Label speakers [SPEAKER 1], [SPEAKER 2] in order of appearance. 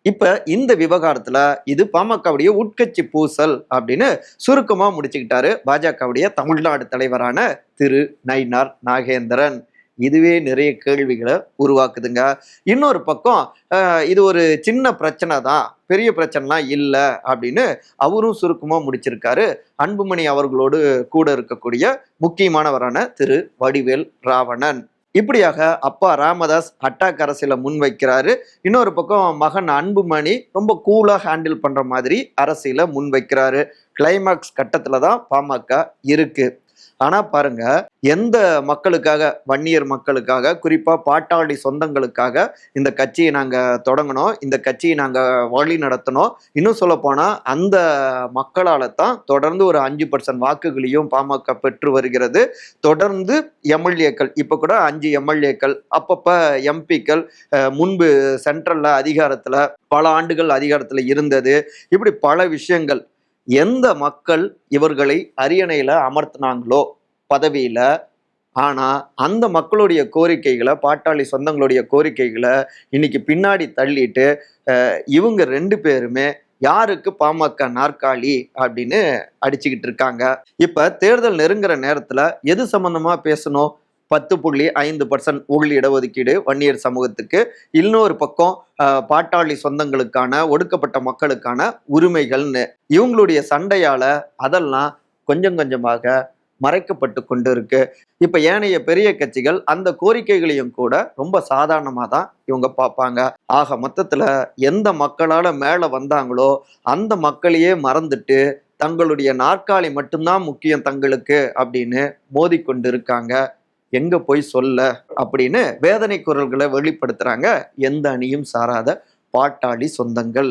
[SPEAKER 1] இப்ப இந்த விவகாரத்துல இது பாமகவுடைய உட்கட்சி பூசல் அப்படின்னு சுருக்கமா முடிச்சுக்கிட்டாரு பாஜகவுடைய தமிழ்நாடு தலைவரான திரு நயினார் நாகேந்திரன். இதுவே நிறைய கேள்விகளை உருவாக்குதுங்க. இன்னொரு பக்கம் இது ஒரு சின்ன பிரச்சனை தான், பெரிய பிரச்சனைலாம் இல்லை அப்படின்னு அவரும் சுருக்கமா முடிச்சிருக்காரு. அன்புமணி அவர்களோடு கூட இருக்கக்கூடிய முக்கியமானவரான திரு வடிவேல் ராவணன். இப்படியாக அப்பா ராமதாஸ் அட்டாக் அரசியலை முன்வைக்கிறாரு. இன்னொரு பக்கம் மகன் அன்புமணி ரொம்ப கூலா ஹேண்டில் பண்ற மாதிரி அரசியலை முன்வைக்கிறாரு. கிளைமாக்ஸ் கட்டத்துல தான் பாமக இருக்கு. ஆனா பாருங்க, எந்த மக்களுக்காக, வன்னியர் மக்களுக்காக, குறிப்பா பாட்டாளி சொந்தங்களுக்காக இந்த கட்சியை நாங்க தொடங்கணும், இந்த கட்சியை நாங்க வழி நடத்தணும். இன்னும் சொல்ல போனா அந்த மக்களால தான் தொடர்ந்து ஒரு 5% வாக்குகளையும் பாமக பெற்று வருகிறது. தொடர்ந்து எம்எல்ஏக்கள், இப்ப கூட 5 எம்எல்ஏக்கள், அப்பப்ப எம்பிக்கள், முன்பு சென்ட்ரல்ல அதிகாரத்துல பல ஆண்டுகள் அதிகாரத்துல இருந்தது. இப்படி பல விஷயங்கள். எந்த மக்கள் இவர்களை அரியணையில அமர்த்தினாங்களோ பதவியில, ஆனா அந்த மக்களுடைய கோரிக்கைகளை, பாட்டாளி சொந்தங்களுடைய கோரிக்கைகளை இன்னைக்கு பின்னாடி தள்ளிட்டு இவங்க 2 பேருமே யாருக்கு பாமக நாற்காலி அப்படின்னு அடிச்சுக்கிட்டு இருக்காங்க. இப்ப தேர்தல் நெருங்குற நேரத்துல எது சம்பந்தமா பேசணும்? 10.5% உள் இடஒதுக்கீடு வன்னியர் சமூகத்துக்கு, இன்னொரு பக்கம் பாட்டாளி சொந்தங்களுக்கான, ஒடுக்கப்பட்ட மக்களுக்கான உரிமைகள்னு இவங்களுடைய சண்டையால அதெல்லாம் கொஞ்சம் கொஞ்சமாக மறைக்கப்பட்டு கொண்டு இருக்கு. இப்ப ஏனைய பெரிய கட்சிகள் அந்த கோரிக்கைகளையும் கூட ரொம்ப சாதாரணமா தான் இவங்க பார்ப்பாங்க. ஆக மொத்தத்துல எந்த மக்களால மேல வந்தாங்களோ அந்த மக்களையே மறந்துட்டு தங்களுடைய நாற்காலி மட்டும்தான் முக்கியம் தங்களுக்கு அப்படின்னு மோதிக்கொண்டு இருக்காங்க. எங்க போய் சொல்ல அப்படின்னு வேதனை குரல்களை வெளிப்படுத்துறாங்க எந்த அணியும் சாராத பாட்டாளி சொந்தங்கள்.